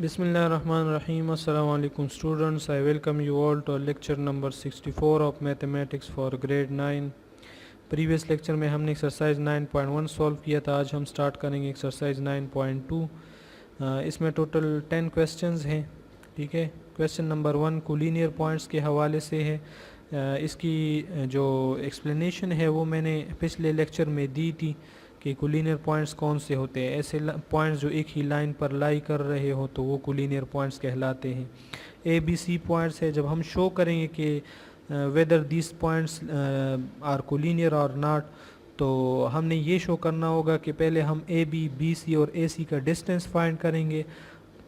Bismillahirrahmanirrahim. Assalamu alaikum students. I welcome you all to lecture number 64 of mathematics for grade 9. Previous lecture में हमने exercise 9.1 solve किया था. आज हम start करेंगे एक्सरसाइज 9.2. इसमें टोटल 10 क्वेश्चंस हैं. ठीक है. क्वेश्चन नंबर 1 कोलिनियर पॉइंट्स के हवाले से है. इसकी जो एक्सप्लेनेशन है वो मैंने पिछले लेक्चर में दी थी कि कोलिनियर पॉइंट्स कौन से होते हैं. ऐसे पॉइंट्स जो एक ही लाइन पर लाई कर रहे हो तो वो कोलिनियर पॉइंट्स कहलाते हैं. ए बी सी पॉइंट्स है. जब हम शो करेंगे कि whether this points are collinear और नॉट, तो हमने ये शो करना होगा कि पहले हम ए बी सी और ए सी का डिस्टेंस फाइंड करेंगे.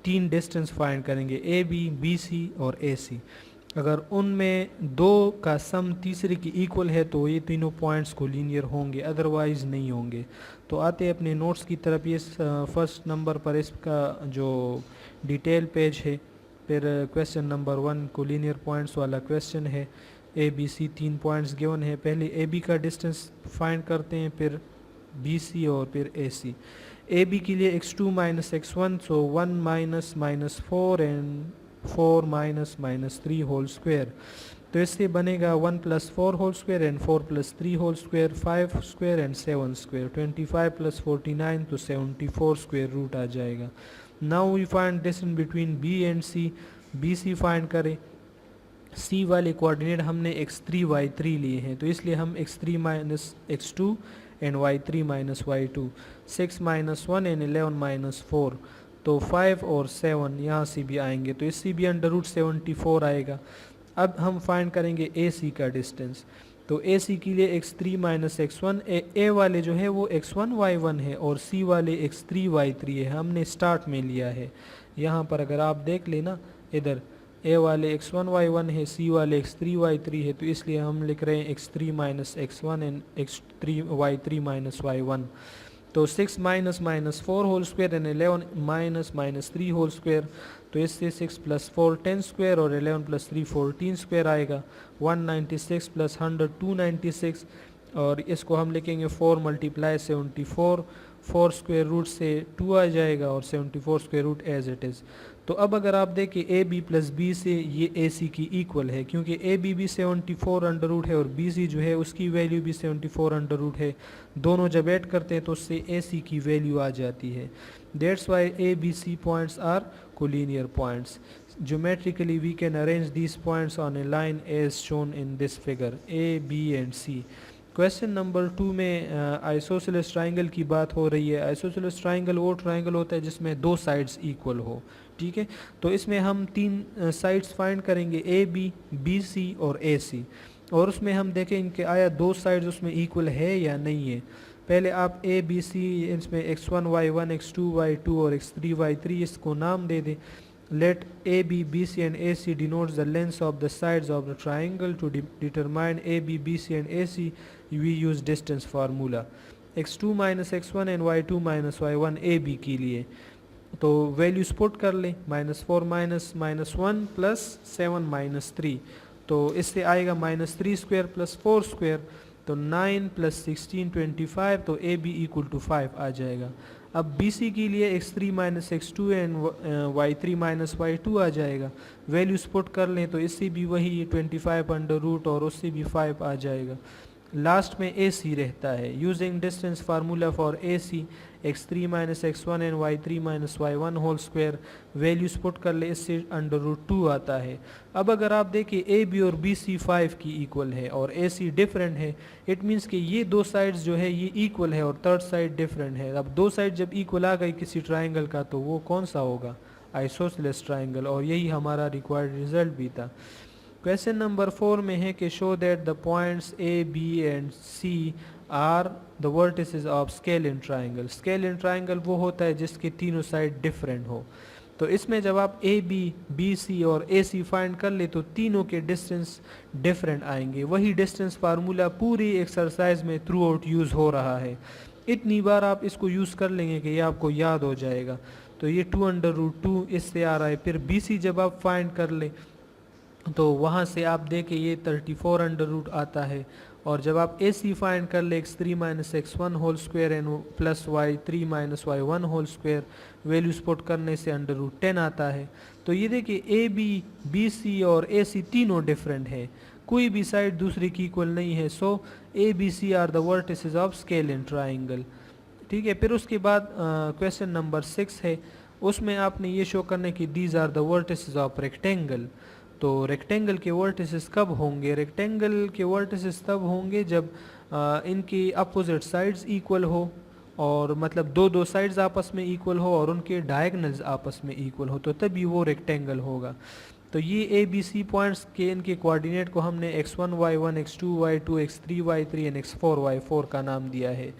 3 डिस्टेंस फाइंड करेंगे, ए बी सी और ए सी. अगर उनमें 2 का सम तीसरे की इक्वल है तो ये तीनों पॉइंट्स कोलिनियर होंगे, अदरवाइज़ नहीं होंगे. तो आते हैं अपने नोट्स की तरफ. ये फर्स्ट नंबर पर इसका जो डिटेल पेज है. फिर क्वेश्चन नंबर 1 कोलिनियर पॉइंट्स वाला क्वेश्चन है. A B C 3 points given है. पहले ए बी का डिस्टेंस फाइंड करते हैं, फिर बी सी और फिर ए सी. ए बी के लिए x2 minus x1, so 1 minus minus 4 and 4 minus minus 3 whole square. तो इससे बनेगा 1 plus 4 whole square and 4 plus 3 whole square, 5 square and 7 square, 25 plus 49 तो 74 स्क्वायर रूट आ जाएगा. Now we find distance between B and C. B C find करें. C वाले coordinate हमने x3 y3 लिए हैं, तो इसलिए हम x3 minus x2 and y3 minus y2, 6 minus 1 and 11 minus 4, तो 5 और 7 यहाँ से भी आएंगे, तो इससे भी अंडर रूट 74 आएगा. अब हम फाइंड करेंगे ए सी का डिस्टेंस. तो ए सी के लिए x3 माइनस x1, ए वाले जो है वो x1 y1 है और सी वाले x3 y3 है. हमने स्टार्ट में लिया है. यहाँ पर अगर आप देख लेना, इधर ए वाले x1 y1 है, सी वाले x3 y3 है, तो इसलिए हम लिख रहे हैं x3 minus x1 and x3 y3 minus y1. तो 6 minus minus 4 whole square and 11 minus minus 3 whole square, तो इससे 6 प्लस 4 10 स्क्वायर और 11 प्लस 3 14 स्क्वायर आएगा. 196 प्लस 100 296, और इसको हम लिखेंगे 4 मल्टीप्लाई 74, 4 स्क्वायर रूट से 2 आ जाएगा और 74 square root as it is. तो अब अगर आप देखें ए बी प्लस बी से ये ए सी की इक्वल है, क्योंकि ए बी भी 74 अंडर रूट है और बी सी जो है उसकी वैल्यू भी 74 अंडर रूट है. दोनों जब ऐड करते हैं तो उससे ए सी की वैल्यू आ जाती है. That's why A B C points are collinear points. Geometrically we can arrange these points on a line as shown in this figure, A, B and C. Question number 2 में isosceles triangle की बात हो रही है. Isosceles triangle वो triangle होता है जिसमें 2 साइड्स इक्वल हो. ठीक है. तो इसमें हम 3 साइड्स फाइंड करेंगे, ए बी सी और ए सी, और उसमें हम देखेंगे कि आया 2 साइड्स उसमें इक्वल है या नहीं है. पहले आप ए बी सी इसमें x1 y1 x2 y2 और x3 y3 इसको नाम दे दें. Let AB, BC and AC denotes the lengths of the sides of the triangle. To determine AB, BC and AC, we use distance formula. x2 minus x1 and y2 minus y1 AB के लिए. तो values put कर लें. -4 minus minus 1 plus 7 minus 3, तो इससे आएगा -3 square plus 4 square, तो 9 plus 16 25, तो ए बी इक्वल टू 5 आ जाएगा. अब बी सी के लिए x3 minus x2 and y3 minus y2 आ जाएगा. वैल्यूज पुट कर लें तो इससे भी वही 25 अंडर रूट और उससे भी 5 आ जाएगा. लास्ट में ए सी रहता है. Using distance formula for A C, x3 minus x1 and y3 minus y1 whole square, values put कर ले, इससे अंडर रूट 2 आता है. अब अगर आप देखिए ए बी और बी सी 5 की इक्वल है और ए सी डिफरेंट है, इट मीन्स कि ये 2 साइड्स जो है ये इक्वल है और थर्ड साइड डिफरेंट है. अब 2 साइड जब इक्वल आ गई किसी ट्राइंगल का तो वो कौन सा होगा? Isosceles triangle. और यही हमारा रिक्वायर्ड रिजल्ट भी था. क्वेश्चन नंबर 4 में है कि show that the points A B and C are the vertices of scalene triangle. Scalene triangle वो होता है जिसके तीनों साइड डिफरेंट हो. तो इसमें जब आप ए बी सी और ए सी फाइंड कर ले तो तीनों के डिस्टेंस डिफरेंट आएंगे. वही डिस्टेंस फार्मूला पूरी एक्सरसाइज में थ्रू आउट यूज़ हो रहा है. इतनी बार आप इसको यूज़ कर लेंगे कि ये आपको याद हो जाएगा. तो ये 2 अंडर रूट 2 इससे आ रहा है. फिर बी सी जब आप फाइंड कर लें तो वहाँ से आप देखें ये 34 अंडर रूट आता है और जब आप ए सी फाइंड कर ले x3 minus x1 whole square and plus y3 minus y1 whole square, values put करने से अंडर रूट 10 आता है। तो ये देखिए ए बी, बी सी और ए सी तीनों डिफरेंट है, कोई भी साइड दूसरे की इक्वल नहीं है। So A B C are the vertices of scalene triangle. ठीक है, फिर उसके बाद क्वेश्चन नंबर 6 है, उसमें आपने ये शो करने की these are the vertices of rectangle. तो रेक्टेंगल के वर्टिसेस कब होंगे? रेक्टेंगल के वर्टिसेस तब होंगे जब इनकी अपोजिट साइड्स इक्वल हो, और मतलब दो साइड्स आपस में इक्वल हो और उनके डायगनल्स आपस में इक्वल हो, तो तभी वो रेक्टेंगल होगा। तो ये ए बी सी पॉइंट्स के इनके कोऑर्डिनेट को हमने x1 y1 x2 y2 x3 y3 and x4 y4 का नाम दिया है।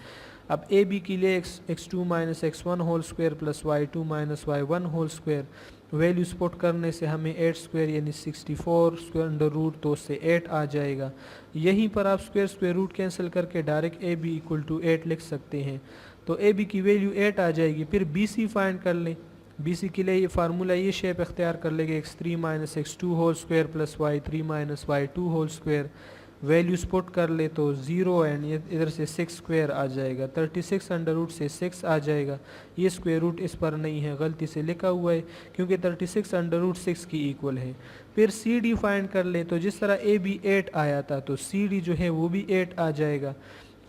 अब ए बी के लिए x2 minus x1 whole square plus y2 minus y1 whole square, values put करने से हमें 8 स्क्वायर यानी 64 स्क्वायर अंडर रूट 2 से 8 आ जाएगा। यहीं पर आप स्क्वायर रूट कैंसिल करके direct A B equal to 8 लिख सकते हैं। तो ए बी की वैल्यू 8 आ जाएगी। फिर बी सी फाइंड कर लें। बी सी के लिए ये फार्मूला ये शेप इख्तियार कर लेंगे, x3 minus x2 whole square plus y3 minus y2 whole square, values put कर ले तो 0 एंड ये इधर से 6 स्क्वायर आ जाएगा, 36 अंडर रूट से 6 आ जाएगा। ये स्क्वायर रूट इस पर नहीं है, गलती से लिखा हुआ है, क्योंकि 36 अंडर रूट 6 की इक्वल है। फिर सी डी फाइंड कर ले, तो जिस तरह ए बी 8 आया था तो सी डी जो है वो भी 8 आ जाएगा,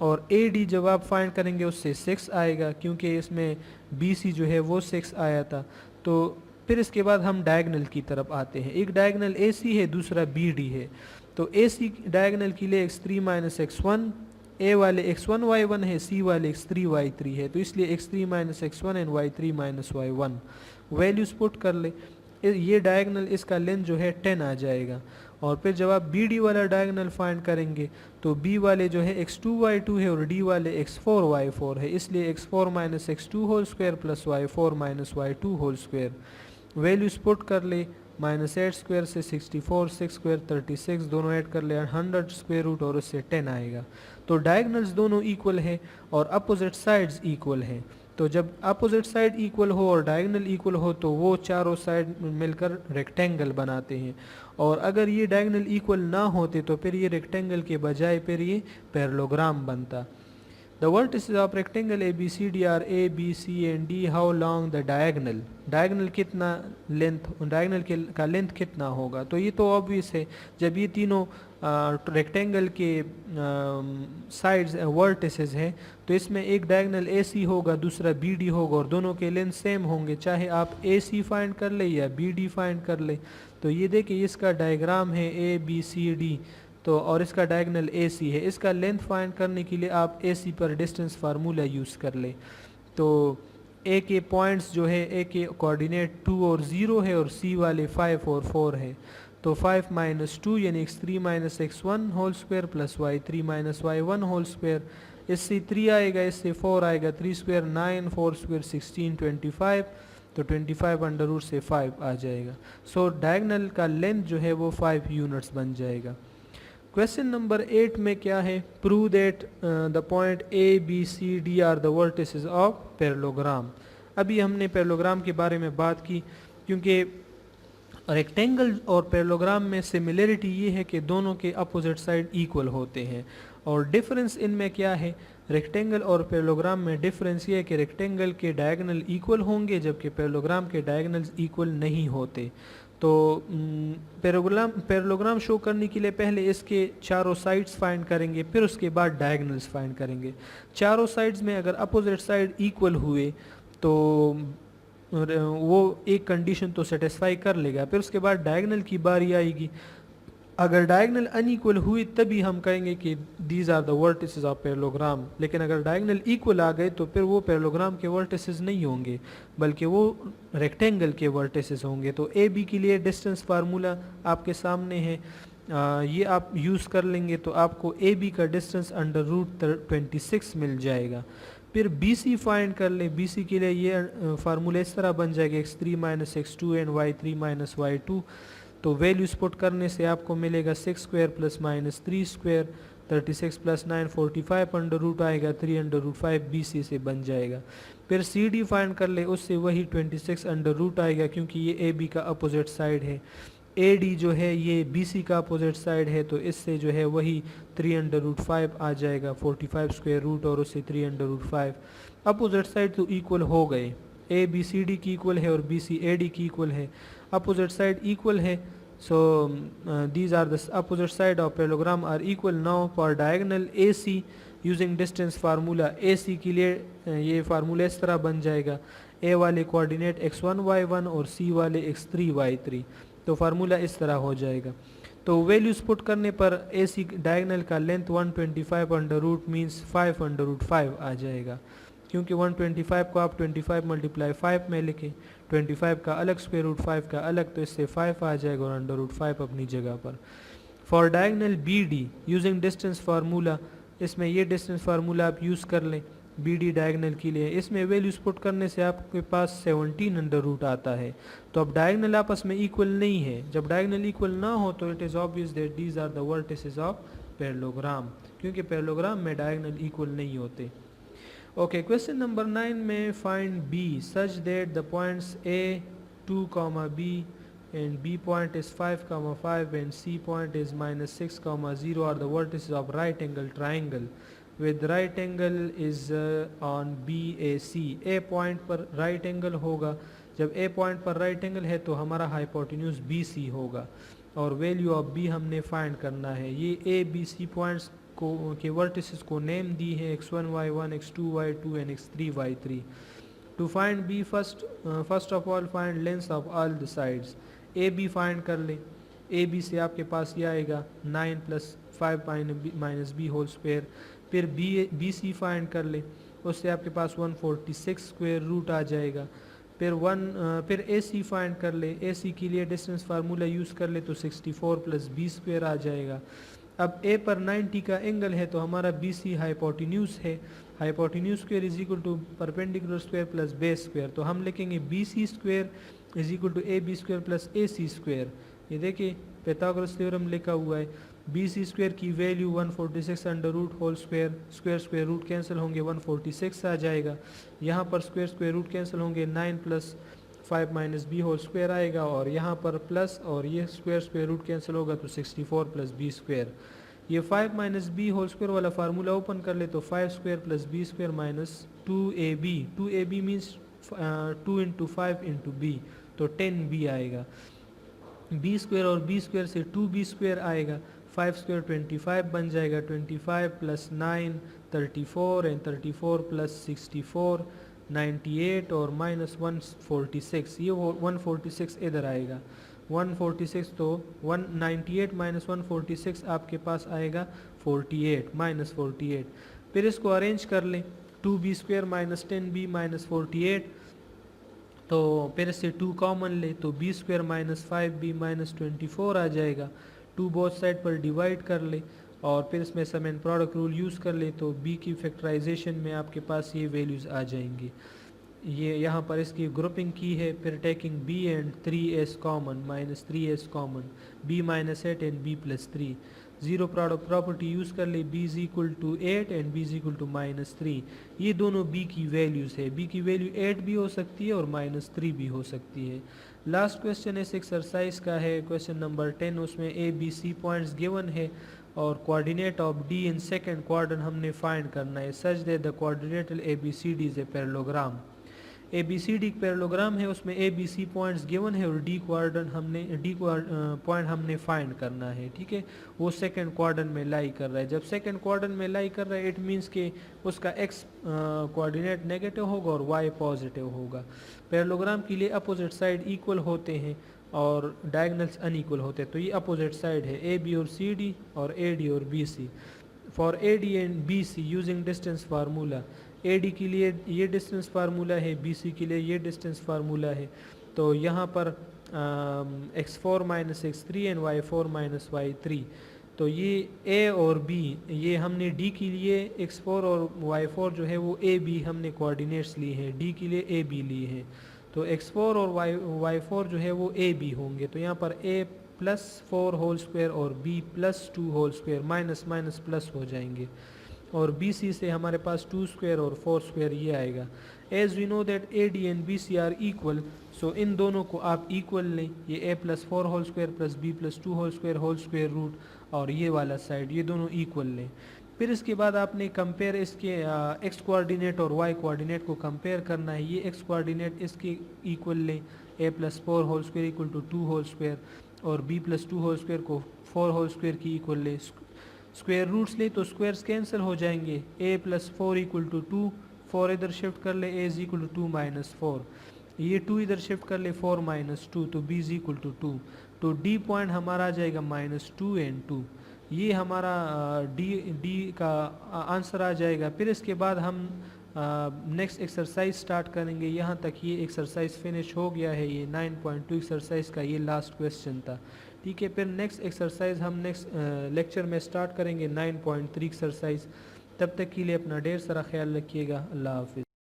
और ए डी जब आप फाइंड करेंगे उससे 6 आएगा, क्योंकि इसमें बी सी जो है वो 6 आया था। तो फिर इसके बाद हम डायगनल की तरफ आते हैं। एक डायगनल ए सी है, दूसरा बी डी है। तो ए सी डायगनल के लिए x3 माइनस x1, ए वाले x1 y1 है, सी वाले x3 y3 है, तो इसलिए x3 minus x1 and y3 minus y1 values put कर ले। ये डायगनल इसका लेंथ जो है 10 आ जाएगा। और फिर जब आप बी डी वाला डायगनल फाइंड करेंगे तो बी वाले जो है x2 y2 है और डी वाले x4 y4 है, इसलिए x4 minus x2 whole square plus y4 minus y2 whole square, values put कर ले। माइनस 8 स्क्वायर से 64, 6 स्क्वायर 36, दोनों ऐड कर ले 100 स्क्वायर रूट और उससे 10 आएगा। तो डायगनल्स दोनों इक्वल है और अपोजिट साइड्स इक्वल हैं। तो जब अपोजिट साइड इक्वल हो और डायगनल इक्वल हो तो वो चारों साइड मिलकर रेक्टेंगल बनाते हैं। और अगर ये डायगनल इक्वल ना होते तो फिर ये रेक्टेंगल के बजाय फिर ये पैरेललोग्राम बनता। The vertices of rectangle ABCD are A, B, C and D. How long the diagonal? Diagonal कितना लेंथ, डायगनल का लेंथ कितना होगा? तो ये तो ऑब्वियस है, जब ये तीनों रेक्टेंगल के साइड्स वर्टिसेस हैं तो इसमें एक डायगनल AC होगा, दूसरा BD होगा और दोनों के लेंथ सेम होंगे, चाहे आप AC फाइंड कर ले या BD फाइंड कर ले। तो ये देखिए इसका डायग्राम है ABCD, तो और इसका डायगनल AC है। इसका लेंथ फाइंड करने के लिए आप AC पर डिस्टेंस फार्मूला यूज़ कर ले। तो A के पॉइंट्स जो है, A के कोऑर्डिनेट 2 और 0 है और C वाले 5 और 4 है। तो 5 माइनस 2 यानी x3 minus x1 whole square plus y3 minus y1 whole square, इससे 3 आएगा, इससे 4 आएगा, 3 स्क्वायर 9, 4 स्क्वायर 16, 25, तो 25 अंडर रूट से 5 आ जाएगा। सो डायगनल का लेंथ जो है वो 5 यूनिट्स बन जाएगा। क्वेश्चन नंबर 8 में क्या है? Prove that the point A B C D are the vertices of parallelogram. अभी हमने पैरेललोग्राम के बारे में बात की, क्योंकि रेक्टेंगल और पैरेललोग्राम में सिमिलरिटी ये है कि दोनों के अपोजिट साइड इक्वल होते हैं। और डिफरेंस इनमें क्या है? रेक्टेंगल और पैरेललोग्राम में डिफरेंस ये है कि रेक्टेंगल के डायगनल इक्वल होंगे जबकि पैरेललोग्राम के डायगनल्स इक्वल नहीं होते। तो पैरेललोग्राम शो करने के लिए पहले इसके चारों साइड्स फाइंड करेंगे, फिर उसके बाद डायगनल्स फाइंड करेंगे। चारों साइड्स में अगर अपोजिट साइड इक्वल हुए तो वो एक कंडीशन तो सेटिस्फाई कर लेगा, फिर उसके बाद डायगनल की बारी आएगी। अगर डायगनल अनइक्वल हुई तभी हम कहेंगे कि these are the vertices of parallelogram. लेकिन अगर डायगनल इक्वल आ गए तो फिर वो पैरेललोग्राम के वर्टिसेस नहीं होंगे, बल्कि वो रेक्टेंगल के वर्टिसेस होंगे। तो ए बी के लिए डिस्टेंस फार्मूला आपके सामने है, ये आप यूज़ कर लेंगे तो आपको ए बी का डिस्टेंस अंडर रूट 26 मिल जाएगा। फिर बी सी फाइंड कर लें। बी सी के लिए ये फार्मूला इस तरह बन जाएगा, x3 minus x2 and y3 minus y2। तो वैल्यूज पुट करने से आपको मिलेगा 6 square plus minus 3 square, 36 plus 9 45 under root आएगा, 3 अंडर रूट 5 बी सी से बन जाएगा। फिर सी डी फाइंड कर ले, उससे वही 26 अंडर रूट आएगा, क्योंकि ये ए बी का अपोजिट साइड है। ए डी जो है ये बी सी का अपोजिट साइड है, तो इससे जो है वही 3/5 आ जाएगा, 45 स्क्वायर रूट और उससे 3/5। अपोजिट साइड तो इक्वल हो गए, ए बी सी डी की इक्वल है और बी सी ए डी की इक्वल है, अपोजिट साइड इक्वल है। So these are the opposite side of parallelogram are equal. Now for diagonal A C using distance formula, A C के लिए ये formula इस तरह बन जाएगा, ए वाले कोऑर्डिनेट x1 y1 और सी वाले x3 y3, तो फार्मूला इस तरह हो जाएगा। तो वैल्यूज पुट करने पर ए सी डायगोनल का लेंथ 125 अंडर रूट मीन्स 5/5 आ जाएगा, क्योंकि 125 को आप 25 × 5 में लिखें, 25 का अलग स्क्वायर रूट 5 का अलग, तो इससे 5 आ जाएगा और √5 अपनी जगह पर। For diagonal B D using distance formula, इसमें ये डिस्टेंस फार्मूला आप यूज़ कर लें बी डी डायगोनल के लिए। इसमें वैल्यूज पुट करने से आपके पास 17 आता है। तो अब डायगोनल आपस में इक्वल नहीं है, जब डायगोनल इक्वल ना हो तो it is obvious that these are the vertices of parallelogram, क्योंकि पैरेललोग्राम में डायगोनल इक्वल नहीं होते। ओके, क्वेश्चन नंबर 9 में find B such that the points A 2, B and B point is 5, 5 and C point is -6, 0 are the vertices of right angle triangle with right angle is on BAC। A point पर right angle होगा, जब A point पर right angle है तो हमारा hypotenuse BC होगा और value of B हमने find करना है। ये A B C points को के vertices को name दी है x1 y1 x2 y2 and x3 y3। To find B first of all find lengths of all the sides। A B find कर ले, ए बी से आपके पास ये आएगा 9 + 5 - b होल स्क्वायर। फिर बी सी फाइंड कर ले, उससे आपके पास 146 स्क्वायर रूट आ जाएगा। फिर ए सी फाइंड कर ले, ए सी के लिए डिस्टेंस फार्मूला यूज़ कर ले तो 64 + b स्क्वायर आ जाएगा। अब ए पर 90 का एंगल है तो हमारा बी सी हाइपोटेन्यूज है, hypotenuse square is equal to perpendicular square plus base square, तो हम लिखेंगे B C square is equal to A B square plus A C square. ये देखिए पाइथागोरस थ्योरम लिखा हुआ है, बी सी स्क्वायर की value 146 under root whole square, square root cancel होंगे 146 आ जाएगा। यहाँ पर स्क्वायर रूट कैंसिल होंगे 9 + 5 - b होल स्क्वायर आएगा और यहाँ पर प्लस और ये स्क्वायर रूट कैंसिल होगा तो 64 + b स्क्वायर। ये 5 - b होल स्क्वायर वाला फार्मूला ओपन कर ले तो 5 square + b square - 2ab, 2ab means 2 × 5 × b, तो 10b आएगा। b स्क्वायर और b स्क्वायर से 2b स्क्वायर आएगा, 5 स्क्वायर 25 बन जाएगा, 25 + 9 34 and 34 + 64 98 और -146, ये 146 इधर आएगा, 146 तो 198 - 146 आपके पास आएगा 48 -48। फिर इसको अरेंज कर लें, 2b स्क्वायर - 10b - 48, तो फिर से 2 कॉमन ले तो b स्क्वायर - 5b - 24 आ जाएगा। 2 बोथ साइड पर डिवाइड कर ले और फिर इसमें सम एंड प्रोडक्ट रूल यूज़ कर ले तो b की फैक्टराइजेशन में आपके पास ये वैल्यूज़ आ जाएंगी। ये यहाँ पर इसकी ग्रुपिंग की है, फिर taking b and 3s common -3s common, b - 8 and b + 3, zero product property use कर ले, b = 8 एंड b = -3। ये दोनों b की वैल्यूज़ है, b की वैल्यू 8 भी हो सकती है और -3 भी हो सकती है। लास्ट क्वेश्चन इस एक्सरसाइज का है क्वेश्चन नंबर 10, उसमें A B C points given है और coordinate of D in second quadrant हमने फाइंड करना है। Such that the coordinates A B C D is a parallelogram. A B C D parallelogram है, उसमें A B C points given है और D point हमने फाइंड करना है, ठीक है। वो सेकंड क्वाड्रेंट में लाई कर रहा है, जब सेकंड क्वाड्रेंट में लाई कर रहा है इट मीन्स कि उसका एक्स कोऑर्डिनेट नेगेटिव होगा और वाई पॉजिटिव होगा। पैरेललोग्राम के लिए अपोजिट साइड इक्वल होते हैं और डायगोनल्स अनइक्वल होते हैं, तो ये अपोजिट साइड है ए बी और सी डी और ए डी और B C. For A D and B C using distance formula, A D के लिए ये डिस्टेंस फार्मूला है, बी सी के लिए ये डिस्टेंस फार्मूला है। तो यहाँ पर x4 - x3 and y4 - y3, तो ये a और b, ये हमने d के लिए x4 और y4 जो है वो a b हमने कोऑर्डिनेट्स लिए हैं, d के लिए a b लिए हैं, तो x4 और y4 जो है वो a b होंगे। तो यहाँ पर a + 4 होल स्क्वायर और b + 2 whole square minus plus हो जाएंगे। और बी सी से हमारे पास 2 स्क्वायर और 4 स्क्वायर ये आएगा। As we know that A D and B C are equal, so इन दोनों को आप इक्वल लें, ये A plus 4 whole square plus B plus 2 whole square root, और ये वाला साइड ये दोनों इक्वल लें। फिर इसके बाद आपने कंपेयर इसके एक्स कोऑर्डिनेट और वाई कोऑर्डिनेट को कंपेयर करना है। ये एक्स कोऑर्डिनेट इसके इक्वल लें, A plus 4 whole square equal to 2 whole square, और बी प्लस 2 होल स्क्वायर को 4 होल स्क्वायर की इक्वल ले। स्क्वायर रूट्स ले तो स्क्वायर्स कैंसिल हो जाएंगे, ए प्लस 4 इक्वल टू 2, 4 इधर शिफ्ट कर ले, ए इज इक्वल टू 2 माइनस 4, ये 2 इधर शिफ्ट कर ले, 4 माइनस 2, तो बी इज इक्वल टू 2। तो डी पॉइंट हमारा आ जाएगा -2 एंड 2, ये हमारा डी का आंसर आ जाएगा। फिर इसके बाद हम नेक्स्ट एक्सरसाइज स्टार्ट करेंगे। यहाँ तक ये एक्सरसाइज फिनिश हो गया है, ये 9.2 एक्सरसाइज का ये लास्ट क्वेश्चन था। ठीक है, फिर नेक्स्ट एक्सरसाइज हम नेक्स्ट लेक्चर में स्टार्ट करेंगे 9.3 एक्सरसाइज। तब तक के लिए अपना ढेर सारा ख्याल रखिएगा। अल्लाह हाफिज़।